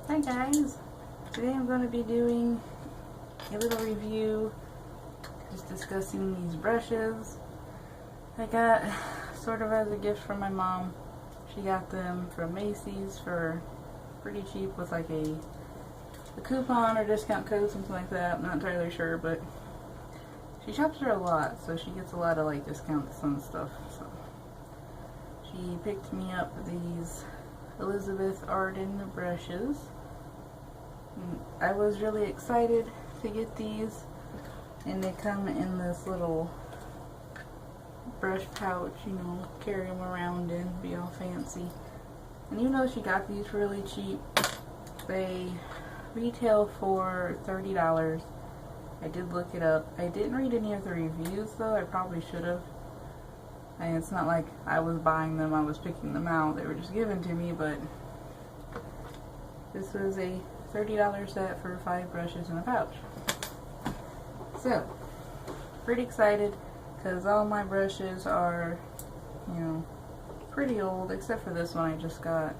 Hi guys, today I'm going to be doing a little review, just discussing these brushes I got sort of as a gift from my mom. She got them from Macy's for pretty cheap with like a coupon or discount code, something like that. I'm not entirely sure, but she shops her a lot, so she gets a lot of like discounts on stuff. So she picked me up these Elizabeth Arden brushes. I was really excited to get these, and they come in this little brush pouch, you know, carry them around and be all fancy. And even though she got these really cheap, they retail for $30. I did look it up. I didn't read any of the reviews though. I probably should have. And it's not like I was buying them, I was picking them out. They were just given to me, but this was a $30 set for 5 brushes in a pouch. So, pretty excited because all my brushes are, you know, pretty old, except for this one I just got,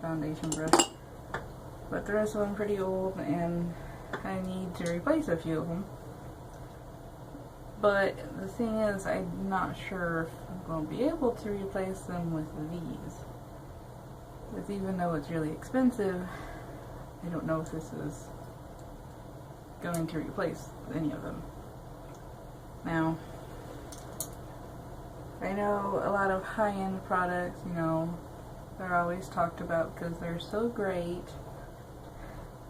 foundation brush. But the rest of them pretty old, and I need to replace a few of them. But the thing is, I'm not sure if I'm going to be able to replace them with these. Because even though it's really expensive, I don't know if this is going to replace any of them. Now, I know a lot of high-end products, you know, they're always talked about because they're so great.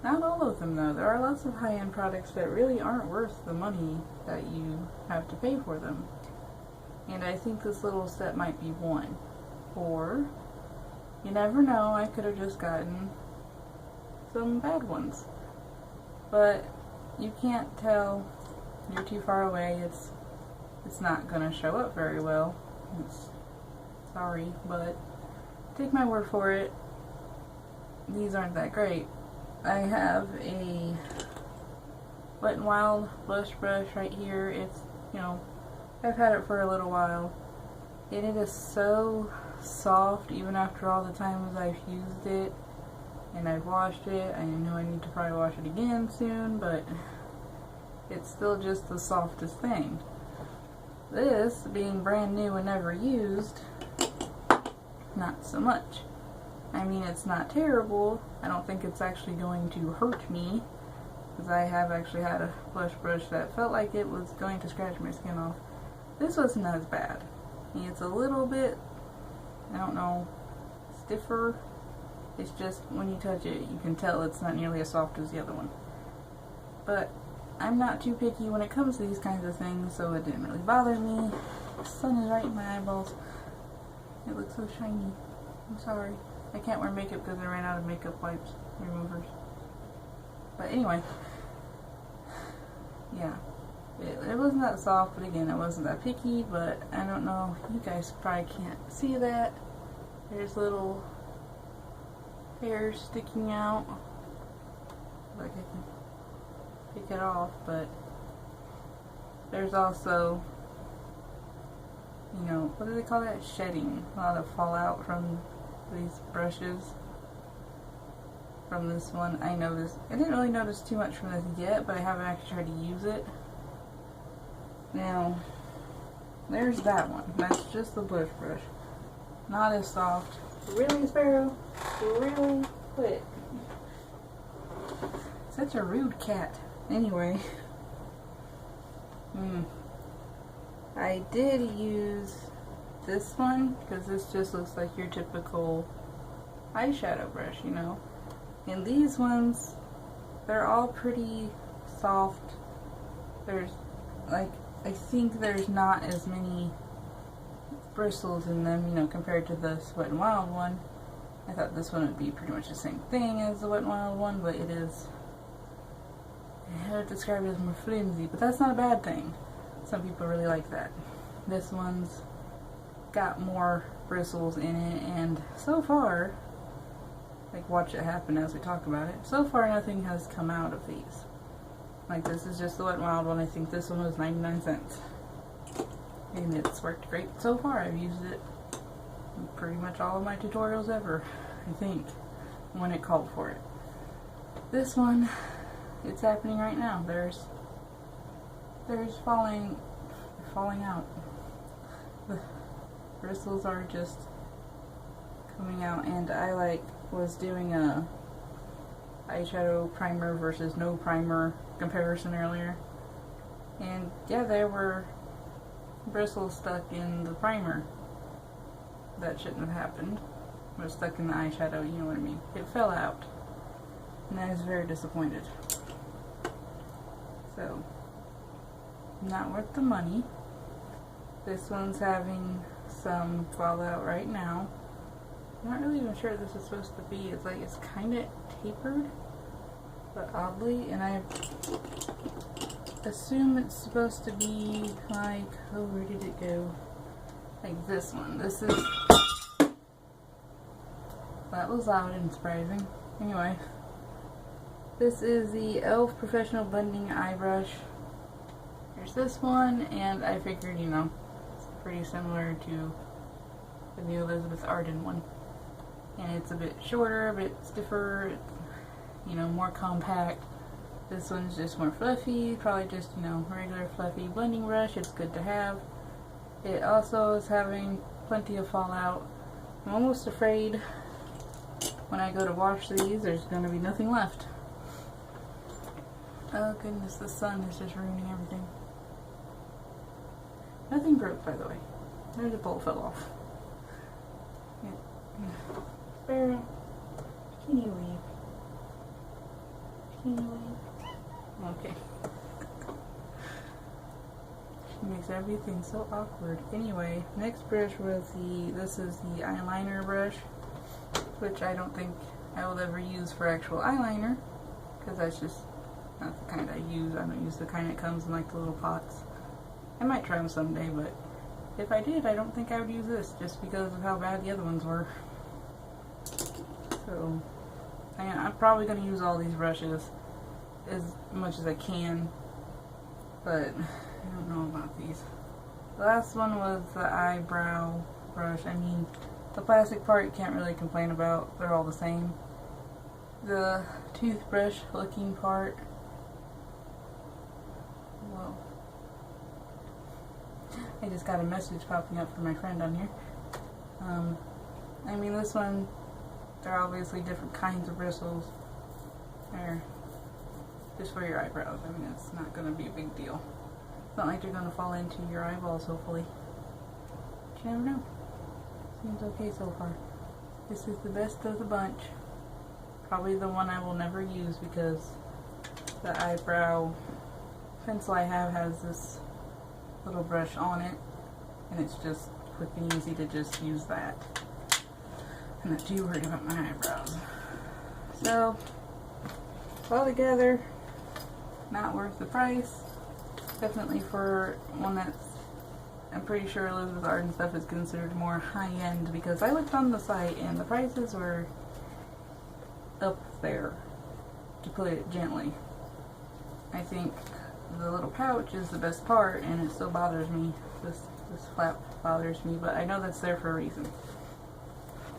Not all of them though. There are lots of high-end products that really aren't worth the money that you have to pay for them. And I think this little set might be one. Or, you never know, I could have just gotten some bad ones. But you can't tell. You're too far away. It's not gonna show up very well. Sorry, but take my word for it. These aren't that great. I have a Wet n Wild blush brush right here. It's, you know, I've had it for a little while, and it is so soft even after all the times I've used it and I've washed it. I know I need to probably wash it again soon, but it's still just the softest thing. This, being brand new and never used, not so much. I mean, it's not terrible. I don't think it's actually going to hurt me, because I have actually had a blush brush that felt like it was going to scratch my skin off. This wasn't as bad. I mean, it's a little bit, I don't know, stiffer. It's just when you touch it, you can tell it's not nearly as soft as the other one. But I'm not too picky when it comes to these kinds of things, so it didn't really bother me. The sun is right in my eyeballs. It looks so shiny. I'm sorry. I can't wear makeup because I ran out of makeup wipes removers. But anyway, yeah, it wasn't that soft, but again, it wasn't that picky. But I don't know, you guys probably can't see that. There's little hairs sticking out. Like I can pick it off, but there's also, you know, what do they call that? Shedding. A lot of fallout from these brushes. From this one, I noticed. I didn't really notice too much from this yet, but I haven't actually tried to use it. Now, there's that one. That's just the blush brush. Not as soft. Really, Sparrow? Really? Quit. Such a rude cat. Anyway. I did use this one, because this just looks like your typical eyeshadow brush, you know. And these ones, they're all pretty soft. There's, like, I think there's not as many bristles in them, you know, compared to this Wet n Wild one. I thought this one would be pretty much the same thing as the Wet n Wild one, but it is, I would describe it as more flimsy, but that's not a bad thing. Some people really like that. This one's got more bristles in it, and so far, like, watch it happen as we talk about it, so far nothing has come out of these. Like, this is just the Wet n Wild one. I think this one was 99 cents. And it's worked great so far. I've used it in pretty much all of my tutorials ever, I think, when it called for it. This one, it's happening right now. There's falling out. The bristles are just coming out, and I was doing a eyeshadow primer versus no primer comparison earlier, and yeah, there were bristles stuck in the primer. That shouldn't have happened. It was stuck in the eyeshadow, you know what I mean. It fell out, and I was very disappointed. So, not worth the money. This one's having some fallout right now. I'm not really even sure what this is supposed to be. It's kind of tapered, but oddly, and I assume it's supposed to be like, oh, where did it go? Like this one. This is, that was loud and surprising. Anyway, this is the e.l.f. Professional Blending Eye Brush. There's this one, and I figured, you know, it's pretty similar to the new Elizabeth Arden one. And it's a bit shorter, a bit stiffer, you know, more compact. This one's just more fluffy, probably just, you know, regular fluffy blending brush. It's good to have. It also is having plenty of fallout. I'm almost afraid when I go to wash these, there's going to be nothing left. Oh goodness, the sun is just ruining everything. Nothing broke, by the way. There's a bowl fell off. Yeah. Sparrow, can you leave? Can you leave? Okay. She makes everything so awkward. Anyway, next brush was this is the eyeliner brush, which I don't think I will ever use for actual eyeliner, because that's just not the kind I use. I don't use the kind that comes in like the little pots. I might try them someday, but if I did, I don't think I would use this, just because of how bad the other ones were. So, I'm probably going to use all these brushes as much as I can, but I don't know about these. The last one was the eyebrow brush. I mean, the plastic part you can't really complain about. They're all the same. The toothbrush looking part, whoa. I just got a message popping up from my friend on here. I mean, this one, they're obviously different kinds of bristles. They're just for your eyebrows. I mean, it's not going to be a big deal. It's not like they're going to fall into your eyeballs, hopefully. But you never know. Seems okay so far. This is the best of the bunch. Probably the one I will never use, because the eyebrow pencil I have has this little brush on it, and it's just quick and easy to just use that. I'm not too worried about my eyebrows. So, all together, not worth the price. Definitely for one that's, I'm pretty sure Elizabeth Arden stuff is considered more high-end, because I looked on the site and the prices were up there, to put it gently. I think the little pouch is the best part, and it still bothers me. This flap bothers me, but I know that's there for a reason.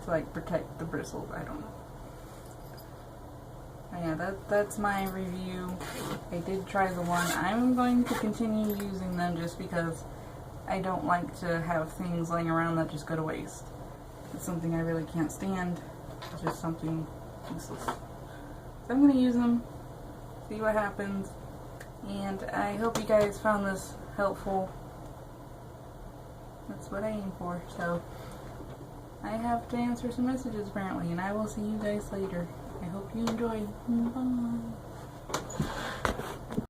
To like protect the bristles, I don't know. But yeah, that's my review. I did try the one. I'm going to continue using them just because I don't like to have things laying around that just go to waste. It's something I really can't stand. It's just something useless. So I'm going to use them, see what happens, and I hope you guys found this helpful. That's what I aim for. So I have to answer some messages apparently, and I will see you guys later. I hope you enjoyed. Bye.